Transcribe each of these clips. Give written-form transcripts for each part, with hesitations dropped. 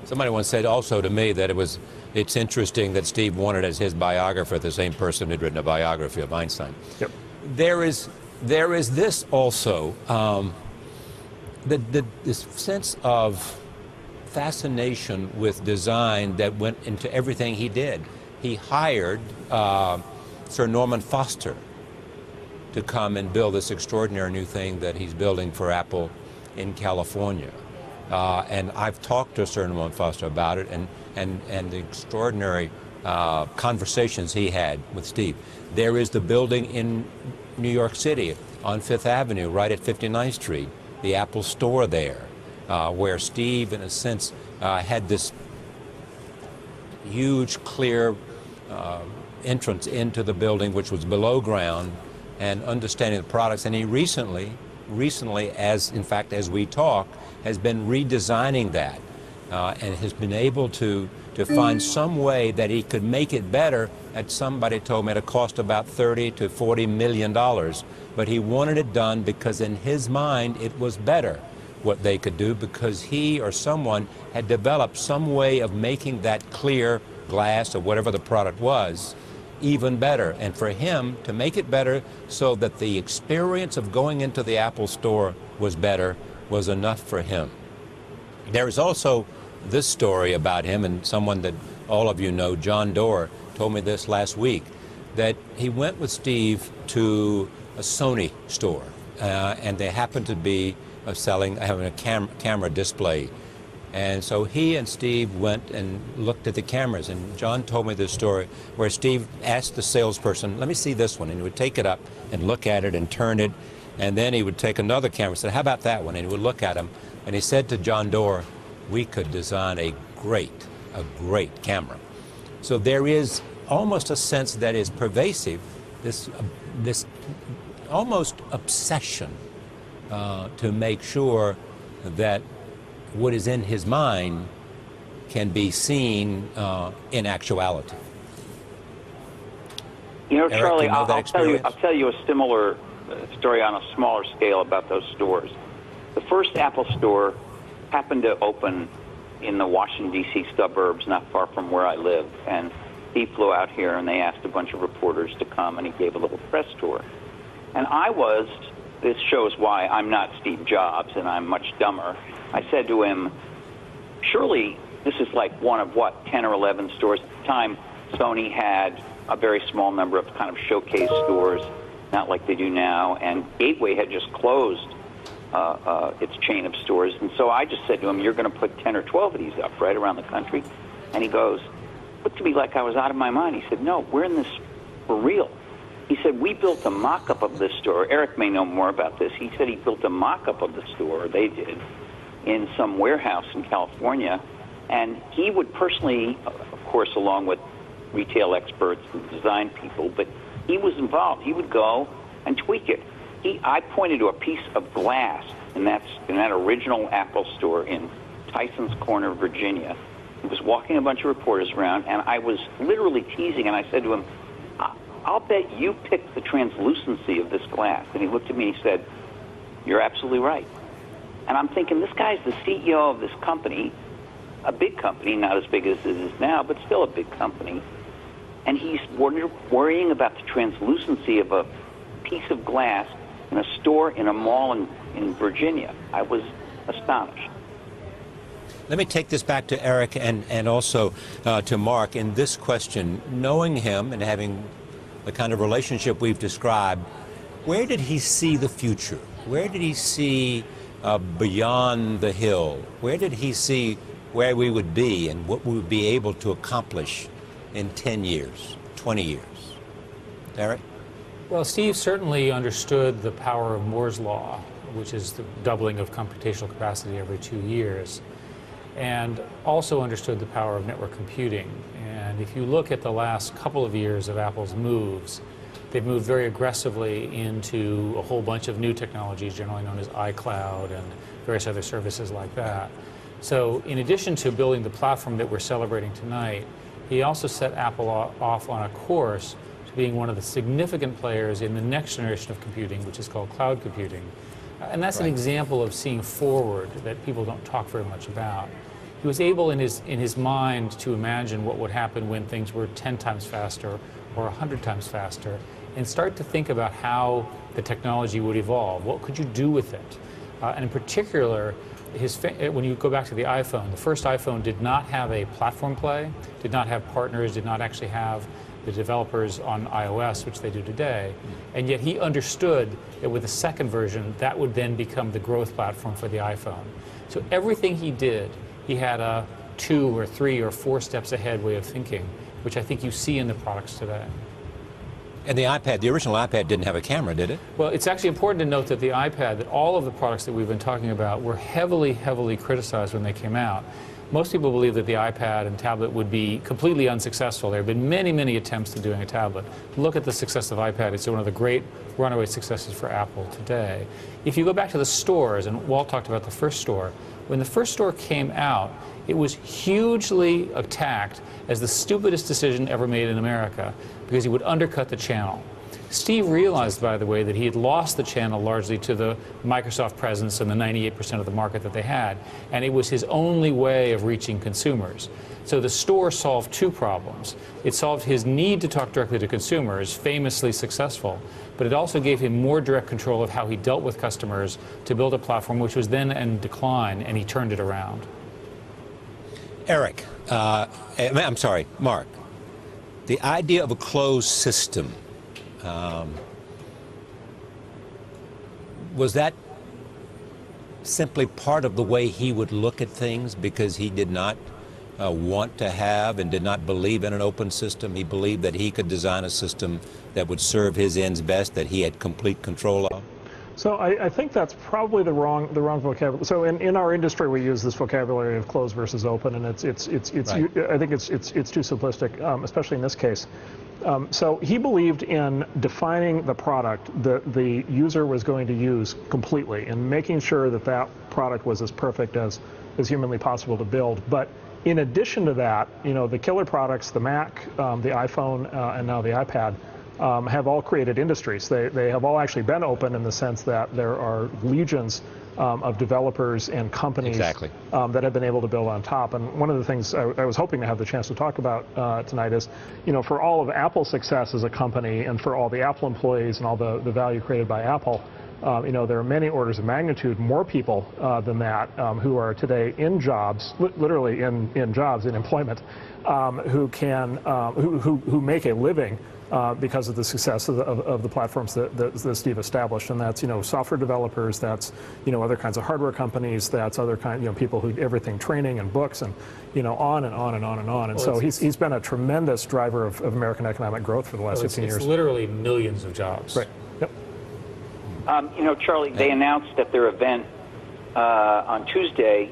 Somebody once said also to me that it's interesting that Steve wanted as his biographer the same person who'd written a biography of Einstein. Yep. There is this also, this sense of fascination with design that went into everything he did. He hired Sir Norman Foster to come and build this extraordinary new thing that he's building for Apple in California. And I've talked to Sir Norman Foster about it and the extraordinary conversations he had with Steve. There is the building in New York City on Fifth Avenue, right at 59th Street, the Apple store there, where Steve, in a sense, had this huge, clear entrance into the building, which was below ground, and understanding the products. And he recently, in fact, as we talk, has been redesigning that and has been able to find some way that he could make it better at, somebody told me, at a cost about $30 to $40 million. But he wanted it done because in his mind it was better what they could do, because he or someone had developed some way of making that clear glass or whatever the product was even better. And for him to make it better so that the experience of going into the Apple store was better was enough for him. There is also this story about him, and someone that all of you know, John Doerr, told me this last week, that he went with Steve to a Sony store, and they happened to be having a camera display. And so he and Steve went and looked at the cameras, and John told me this story where Steve asked the salesperson, let me see this one, and he would take it up and look at it and turn it, and then he would take another camera and say, how about that one? And he would look at him, and he said to John Doerr, we could design a great camera. So there is almost a sense that is pervasive, this almost obsession to make sure that what is in his mind can be seen in actuality. You know, Eric, Charlie, you know I'll tell you a similar story on a smaller scale about those stores. The first Apple store happened to open in the Washington, D.C. suburbs, not far from where I live. And he flew out here, and they asked a bunch of reporters to come, and he gave a little press tour. And this shows why I'm not Steve Jobs, and I'm much dumber. I said to him, surely this is like one of, 10 or 11 stores. At the time, Sony had a very small number of kind of showcase stores, not like they do now, and Gateway had just closed its chain of stores. And so I just said to him, you're going to put 10 or 12 of these up right around the country? And he goes, looked to me like I was out of my mind. He said, no, we're in this for real. He said, we built a mock-up of this store. Eric may know more about this. He said he built a mock-up of the store, or they did, in some warehouse in California. And he would personally, of course, along with retail experts and design people, but he was involved. He would go and tweak it. I pointed to a piece of glass in that original Apple store in Tyson's Corner, Virginia. He was walking a bunch of reporters around, and I was literally teasing, and I said to him, I'll bet you picked the translucency of this glass. And he looked at me and he said, you're absolutely right. And I'm thinking, this guy's the CEO of this company, a big company, not as big as it is now, but still a big company. And he's worrying about the translucency of a piece of glass in a store in a mall in Virginia. I was astonished. Let me take this back to Eric and also to Mark in this question. Knowing him and having the kind of relationship we've described, where did he see the future? Where did he see beyond the hill? Where did he see where we would be and what we would be able to accomplish in 10 years, 20 years? Eric? Well, Steve certainly understood the power of Moore's law, which is the doubling of computational capacity every 2 years, and also understood the power of network computing. And if you look at the last couple of years of Apple's moves, they've moved very aggressively into a whole bunch of new technologies, generally known as iCloud and various other services like that. So in addition to building the platform that we're celebrating tonight, he also set Apple off on a course to being one of the significant players in the next generation of computing, which is called cloud computing. And that's an example of seeing forward that people don't talk very much about. he was able in his mind to imagine what would happen when things were 10 times faster or 100 times faster, and start to think about how the technology would evolve. What could you do with it? And in particular, when you go back to the iPhone, the first iPhone did not have a platform play, did not have partners, did not actually have the developers on iOS, which they do today. And yet he understood that with the second version, that would then become the growth platform for the iPhone. So everything he did, he had a 2 or 3 or 4 steps ahead way of thinking, which I think you see in the products today. And the iPad, the original iPad didn't have a camera, did it? Well, it's actually important to note that the iPad, that all of the products that we've been talking about were heavily, heavily criticized when they came out. Most people believe that the iPad and tablet would be completely unsuccessful. There have been many, many attempts to doing a tablet. Look at the success of iPad. It's one of the great runaway successes for Apple today. If you go back to the stores, and Walt talked about the first store, when the first store came out, it was hugely attacked as the stupidest decision ever made in America because he would undercut the channel. Steve realized, by the way, that he had lost the channel largely to the Microsoft presence and the 98% of the market that they had, and it was his only way of reaching consumers. So the store solved 2 problems. It solved his need to talk directly to consumers, famously successful, but it also gave him more direct control of how he dealt with customers to build a platform which was then in decline, and he turned it around. Eric, I'm sorry, Mark, the idea of a closed system, was that simply part of the way he would look at things because he did not want to have and did not believe in an open system? He believed that he could design a system that would serve his ends best, that he had complete control of? So I think that's probably the wrong vocabulary. So in our industry, we use this vocabulary of closed versus open, and it's right. I think it's too simplistic, especially in this case. So he believed in defining the product that the user was going to use completely, and making sure that that product was as perfect as humanly possible to build. But in addition to that, you know, the killer products, the Mac, the iPhone, and now the iPad, have all created industries. They have all actually been open in the sense that there are legions of developers and companies exactly. That have been able to build on top. And one of the things I was hoping to have the chance to talk about tonight is, you know, for all of Apple's success as a company and for all the Apple employees and all the value created by Apple, you know, there are many orders of magnitude more people than that who are today in jobs, literally in jobs, in employment, who make a living because of the success of the platforms that Steve established. And that's, you know, software developers, that's, you know, other kinds of hardware companies, that's other kind, you know, people who everything, training and books, and, you know, on and on and on and on. And well, so he's been a tremendous driver of American economic growth for the last 15 years. It's literally millions of jobs. Right. Yep. You know, Charlie, they announced at their event on Tuesday,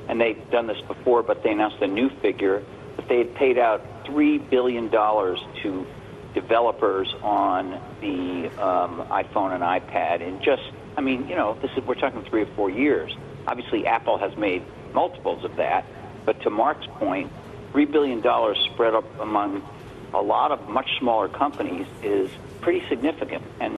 and they've done this before, but they announced a new figure, that they had paid out $3 billion to developers on the iPhone and iPad. And just, I mean, you know, we're talking 3 or 4 years. Obviously, Apple has made multiples of that. But to Mark's point, $3 billion spread up among a lot of much smaller companies is pretty significant. And